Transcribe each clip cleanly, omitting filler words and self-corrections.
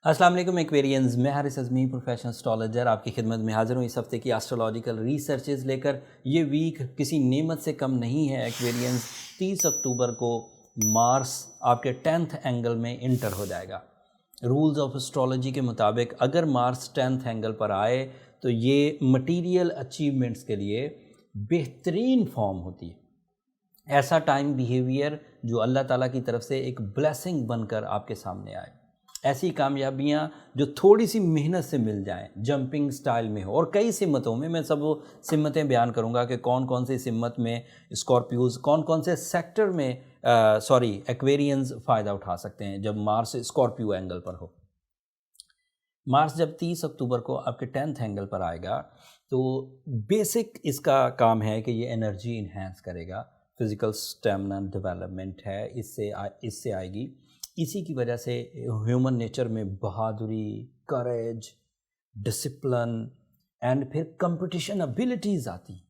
السلام علیکم ایکویرینز، میں حارث اعظمی پروفیشنل اسٹرالوجر آپ کی خدمت میں حاضر ہوں اس ہفتے کی ایسٹرولوجیکل ریسرچز لے کر۔ یہ ویک کسی نعمت سے کم نہیں ہے ایکویرینز۔ 30 اکتوبر کو مارس آپ کے 10th اینگل میں انٹر ہو جائے گا۔ رولز آف اسٹرالوجی کے مطابق اگر مارس 10th اینگل پر آئے تو یہ مٹیریل اچیومنٹس کے لیے بہترین فارم ہوتی ہے، ایسا ٹائم بیہیویئر جو اللہ تعالیٰ کی طرف سے ایک بلیسنگ بن کر آپ کے سامنے آئے، ایسی کامیابیاں جو تھوڑی سی محنت سے مل جائیں، جمپنگ سٹائل میں ہو، اور کئی سمتوں میں سب وہ سمتیں بیان کروں گا کہ کون کون سی سمت میں اسکارپیوز، کون کون سے سیکٹر میں ایکویرینز فائدہ اٹھا سکتے ہیں جب مارس اسکارپیو اینگل پر ہو۔ مارس جب 30 اکتوبر کو آپ کے 10th اینگل پر آئے گا تو بیسک اس کا کام ہے کہ یہ انرجی انہینس کرے گا، فزیکل اسٹیمنا ڈیولپمنٹ ہے اس سے آئے گی۔ اسی کی وجہ سے ہیومن نیچر میں بہادری، کریج، ڈسپلن اینڈ پھر کمپٹیشن ابیلٹیز آتی ہیں۔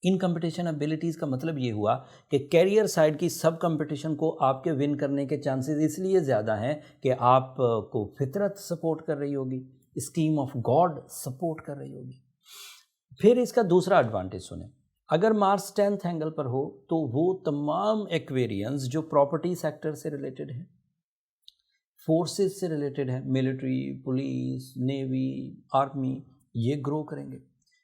ان کمپٹیشن ابیلٹیز کا مطلب یہ ہوا کہ کیریئر سائڈ کی سب کمپٹیشن کو آپ کے ون کرنے کے چانسز اس لیے زیادہ ہیں کہ آپ کو فطرت سپورٹ کر رہی ہوگی، اسکیم آف گاڈ سپورٹ کر رہی ہوگی۔ پھر اس کا دوسرا ایڈوانٹیج سنیں، اگر مارس 10th اینگل پر ہو تو وہ تمام ایکویرینز جو پراپرٹی سیکٹر سے ریلیٹڈ ہیں، فورسز سے ریلیٹڈ ہیں، ملٹری، پولیس، نیوی، آرمی، یہ گرو کریں گے۔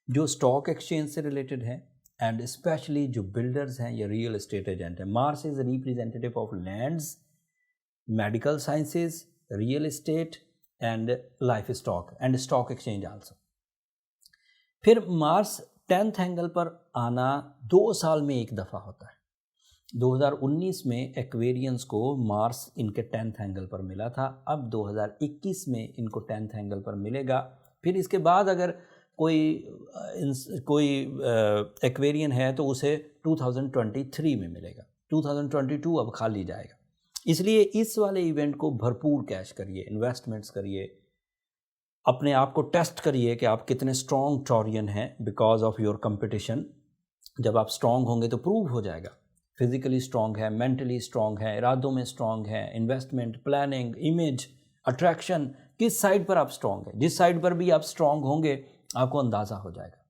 جو اسٹاک ایکسچینج سے ریلیٹڈ ہیں اینڈ اسپیشلی جو بلڈرز ہیں یا ریئل اسٹیٹ ایجنٹ ہیں۔ Mars is representative of lands, medical sciences, real estate and life stock and stock exchange also. پھر مارس 10th اینگل پر آنا 2 سال میں ایک دفعہ ہوتا ہے۔ 2019 میں ایکویرینز کو مارس ان کے 10th اینگل پر ملا تھا، اب 2021 میں ان کو 10th اینگل پر ملے گا۔ پھر اس کے بعد اگر کوئی ایکویرین ہے تو اسے 2023 میں ملے گا، 2022 اب خالی جائے گا۔ اس لیے اس والے ایونٹ کو بھرپور کیش کریے، انویسٹمنٹس کریے، اپنے آپ کو ٹیسٹ کریے کہ آپ کتنے اسٹرانگ ٹورین ہیں بیکاز آف یور کمپٹیشن۔ جب آپ اسٹرانگ ہوں گے تو پروو ہو جائے گا، فزیکلی اسٹرانگ ہے، مینٹلی اسٹرانگ ہے، ارادوں میں اسٹرانگ ہے، انویسٹمنٹ، پلاننگ، امیج، اٹریکشن، کس سائڈ پر آپ اسٹرانگ ہیں، جس سائڈ پر بھی آپ اسٹرانگ ہوں گے آپ کو اندازہ ہو جائے گا۔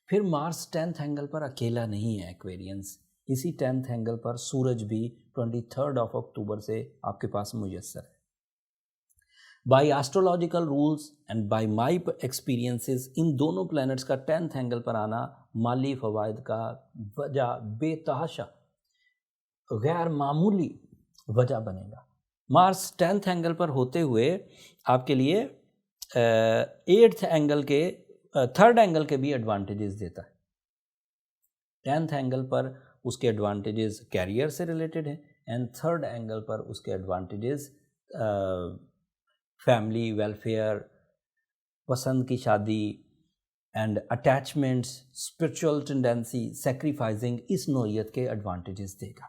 پھر مارس 10th اینگل پر اکیلا نہیں ہے ایکویرینس، اسی 10th اینگل پر سورج بھی 23 اکتوبر سے آپ کے پاس میسر ہے۔ By astrological rules and by my experiences, ان دونوں پلینٹس کا 10th اینگل پر آنا مالی فوائد کا وجہ بے تحاشا غیر معمولی وجہ بنے گا۔ مارس 10th اینگل پر ہوتے ہوئے آپ کے لیے 8th اینگل کے 3rd اینگل کے بھی ایڈوانٹیجز دیتا ہے۔ 10th اینگل پر اس کے ایڈوانٹیجز کیریئر سے ریلیٹڈ ہیں اینڈ 3rd اینگل پر اس کے ایڈوانٹیجز فیملی ویلفیئر، پسند کی شادی and attachments, spiritual tendency, sacrificing, اس نوعیت کے ایڈوانٹیجز دے گا۔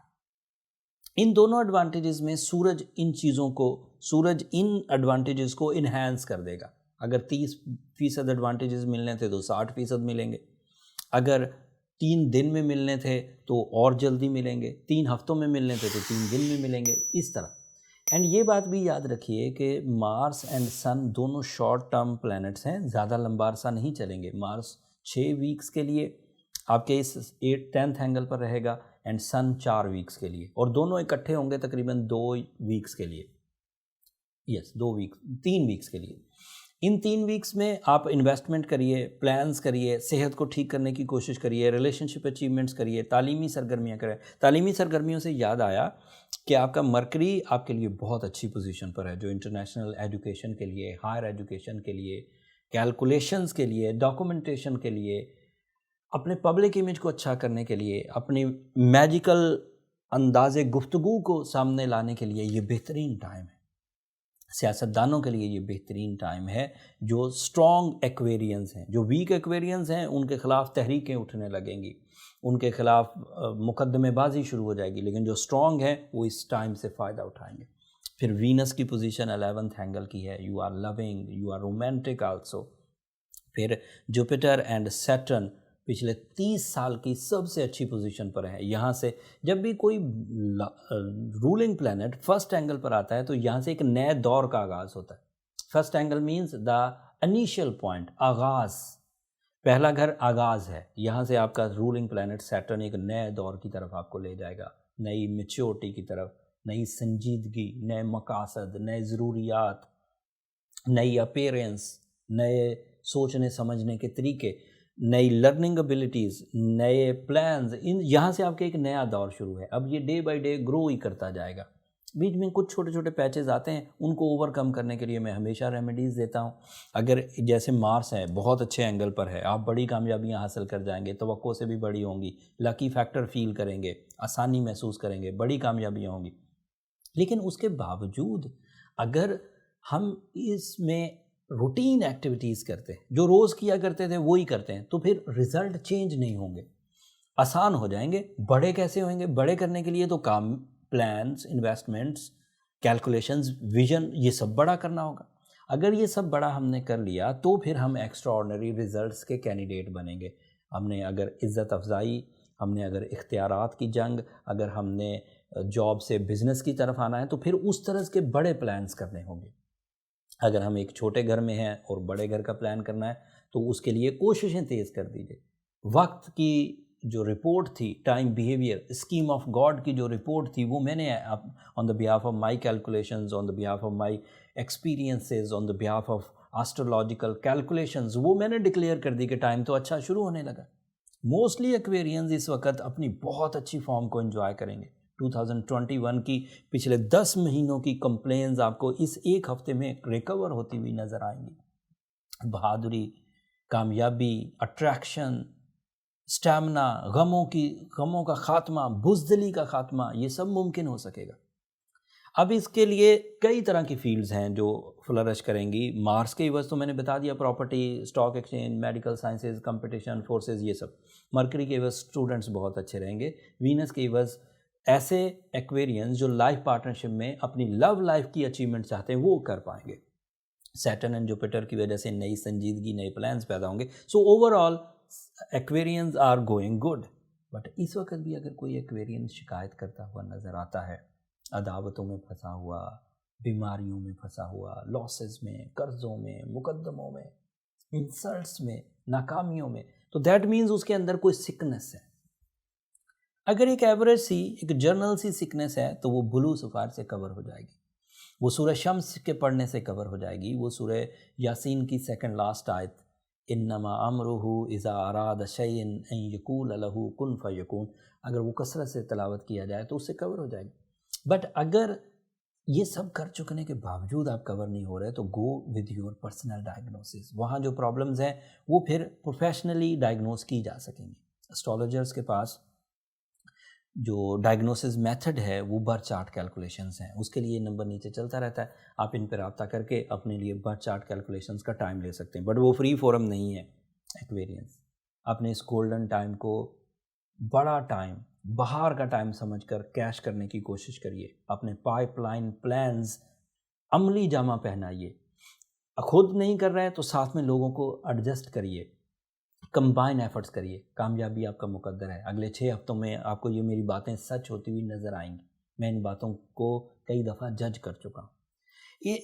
ان دونوں ایڈوانٹیجز میں سورج ان ایڈوانٹیجز کو انہینس کر دے گا۔ اگر 30% ایڈوانٹیجز ملنے تھے تو 60% ملیں گے، اگر 3 دن میں ملنے تھے تو اور جلدی ملیں گے، 3 ہفتوں میں ملنے تھے تو 3 دن میں ملیں گے، اس طرح۔ اینڈ یہ بات بھی یاد رکھیے کہ مارس اینڈ سن دونوں شارٹ ٹرم پلینٹس ہیں، زیادہ لمبا عرصہ نہیں چلیں گے۔ مارس 6 ویکس کے لیے آپ کے اس 10th اینگل پر رہے گا اینڈ سن 4 ویکس کے لیے، اور دونوں اکٹھے ہوں گے تقریباً 2 ویکس کے لیے، 3 ویکس کے لیے۔ ان 3 ویکس میں آپ انویسٹمنٹ کریے، پلانز کریے، صحت کو ٹھیک کرنے کی کوشش کریے، ریلیشن شپ اچیومنٹس کریے، تعلیمی سرگرمیاں کریں۔ تعلیمی سرگرمیوں سے یاد آیا کہ آپ کا مرکری آپ کے لیے بہت اچھی پوزیشن پر ہے، جو انٹرنیشنل ایجوکیشن کے لیے، ہائر ایجوکیشن کے لیے، کیلکولیشنز کے لیے، ڈاکومنٹیشن کے لیے، اپنے پبلک امیج کو اچھا کرنے کے لیے، اپنی میجیکل انداز گفتگو کو سامنے لانے کے لیے یہ بہترین ٹائم ہے۔ سیاستدانوں کے لیے یہ بہترین ٹائم ہے۔ جو اسٹرانگ ایکویرینز ہیں، جو ویک ایکویرینز ہیں، ان کے خلاف تحریکیں اٹھنے لگیں گی، ان کے خلاف مقدمے بازی شروع ہو جائے گی، لیکن جو اسٹرانگ ہیں وہ اس ٹائم سے فائدہ اٹھائیں گے۔ پھر وینس کی پوزیشن 11th اینگل کی ہے، you are loving, you are romantic also. پھر جوپیٹر اینڈ سیٹرن पिछले 30 साल की सबसे अच्छी पोजीशन पर है। यहाँ से जब भी कोई रूलिंग प्लैनेट फर्स्ट एंगल पर आता है तो यहाँ से एक नए दौर का आगाज़ होता है। First angle means the initial point, आगाज़, पहला घर आगाज़ है। यहाँ से आपका रूलिंग प्लैनेट सैटर्न एक नए दौर की तरफ आपको ले जाएगा, नई मैच्योरिटी की तरफ, नई संजीदगी, नए मकासद, नए ज़रूरियात, नई अपीयरेंस, नए सोचने समझने के तरीके, नई लर्निंग एबिलिटीज़, नए प्लान्स। इन यहाँ से आपके एक नया दौर शुरू है। अब ये डे बाय डे ग्रो ही करता जाएगा। बीच में कुछ छोटे छोटे पैचेस आते हैं, उनको ओवरकम करने के लिए मैं हमेशा रेमेडीज़ देता हूँ। अगर जैसे मार्स है बहुत अच्छे एंगल पर है, आप बड़ी कामयाबियाँ हासिल कर जाएंगे, तवक्को से भी बड़ी होंगी, लकी फैक्टर फील करेंगे, आसानी महसूस करेंगे, बड़ी कामयाबियाँ होंगी। लेकिन उसके बावजूद अगर हम इसमें रूटीन एक्टिविटीज़ करते हैं, जो रोज़ किया करते थे वो ही करते हैं, तो फिर रिज़ल्ट चेंज नहीं होंगे, आसान हो जाएंगे। बड़े कैसे होंगे? बड़े करने के लिए तो काम, प्लान्स, इन्वेस्टमेंट्स, कैलकुलेशंस, विजन, ये सब बड़ा करना होगा। अगर ये सब बड़ा हमने कर लिया तो फिर हम एक्स्ट्रा ऑर्डिनरी रिजल्ट्स के कैंडिडेट बनेंगे। हमने अगर इज़्ज़त अफजाई, हमने अगर इख्तियारात की जंग, अगर हमने जॉब से बिज़नेस की तरफ आना है तो फिर उस तरह के बड़े प्लान्स करने होंगे। अगर हम एक छोटे घर में हैं और बड़े घर का प्लान करना है तो उसके लिए कोशिशें तेज़ कर दीजिए। वक्त की जो रिपोर्ट थी, time behaviour scheme of God की जो रिपोर्ट थी, वो मैंने on the behalf of my calculations, on the behalf of my experiences, on the behalf of astrological calculations, वो मैंने डिक्लेयर कर दी कि टाइम तो अच्छा शुरू होने लगा। मोस्टली एक्वेरियंस इस वक्त अपनी बहुत अच्छी फॉर्म को एंजॉय करेंगे। 2021 की पिछले 10 महीनों की कंप्लेंट्स आपको इस एक हफ्ते में रिकवर होती हुई नज़र आएंगी। बहादुरी, कामयाबी, अट्रैक्शन, स्टैमिना, गमों का खात्मा, बुज़दिली का खात्मा, ये सब मुमकिन हो सकेगा। अब इसके लिए कई तरह की फील्ड्स हैं जो फ्लरिश करेंगी। मार्स के एवज तो मैंने बता दिया, property, stock exchange, medical sciences, competition forces, ये सब। मरकरी के एवज स्टूडेंट्स बहुत अच्छे रहेंगे। वीनस के एवज ऐसे एक्वेरियंस जो लाइफ पार्टनरशिप में अपनी लव लाइफ की अचीवमेंट चाहते हैं वो कर पाएंगे। सैटर्न एंड जुपिटर की वजह से नई संजीदगी, नए प्लान्स पैदा होंगे। So overall Aquarians are going good. But इस वक्त भी अगर कोई एक्वेरियन शिकायत करता हुआ नज़र आता है, अदावतों में फंसा हुआ, बीमारियों में फंसा हुआ, लॉसेस में, कर्ज़ों में, मुकदमों में, इंसल्ट्स में, नाकामियों में, तो दैट मीन्स उसके अंदर कोई सिकनेस है। अगर एक एवरेज सी, एक जर्नल सी सिकनेस है तो वो ब्लू सफ़ार से कवर हो जाएगी, वो सूरह शम्स के पढ़ने से कवर हो जाएगी, वो सूरह यासीन की सेकंड लास्ट आयत, इन्नमा अमरुहु इज़ा अरादा शैअन अन यक़ूल लहू कुन फ़यकून, अगर वो कसरत से तिलावत किया जाए तो उससे कवर हो जाएगी। बट अगर ये सब कर चुकने के बावजूद आप कवर नहीं हो रहे तो go with your personal diagnosis. वहाँ जो प्रॉब्लम्स हैं वो फिर प्रोफेशनली डायग्नोस की जा सकेंगी। एस्ट्रोलॉजर्स के पास जो डायग्नोसिस मेथड है वो बर्थ चार्ट कैलकुलेशंस हैं, उसके लिए नंबर नीचे चलता रहता है, आप इन पर रब्ता करके अपने लिए बर्थ चार्ट कैलकुलेशंस का टाइम ले सकते हैं। बट वो फ्री फोरम नहीं है एक्वेरियंस। अपने इस गोल्डन टाइम को बड़ा टाइम, बाहर का टाइम समझकर कैश करने की कोशिश करिए। अपने पाइपलाइन प्लान्स अमली जामा पहनाइए। खुद नहीं कर रहे हैं तो साथ में लोगों को एडजस्ट करिए, कंबाइन एफर्ट्स करिए। कामयाबी आपका मुकद्दर है। अगले 6 हफ्तों में आपको ये मेरी बातें सच होती हुई नज़र आएंगी। मैं इन बातों को कई दफ़ा जज कर चुका हूँ।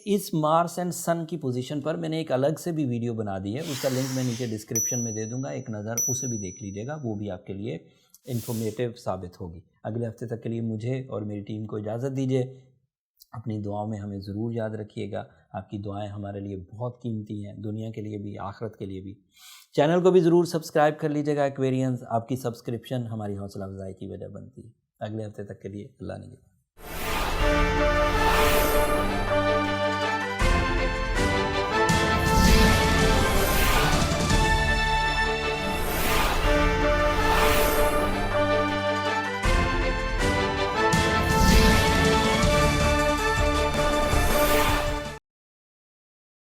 इस मार्स एंड सन की पोजीशन पर मैंने एक अलग से भी वीडियो बना दी है, उसका लिंक मैं नीचे डिस्क्रिप्शन में दे दूँगा, एक नज़र उसे भी देख लीजिएगा, वो भी आपके लिए इन्फॉर्मेटिव साबित होगी। अगले हफ्ते तक के लिए मुझे और मेरी टीम को इजाज़त दीजिए। अपनी दुआओं में हमें ज़रूर याद रखिएगा। आपकी दुआएं हमारे लिए बहुत कीमती हैं, दुनिया के लिए भी, आखिरत के लिए भी। चैनल को भी ज़रूर सब्सक्राइब कर लीजिएगा एक्वेरियंस। आपकी सब्सक्रिप्शन हमारी हौसला अफजाई की वजह बनती है। अगले हफ्ते तक के लिए अल्लाह ने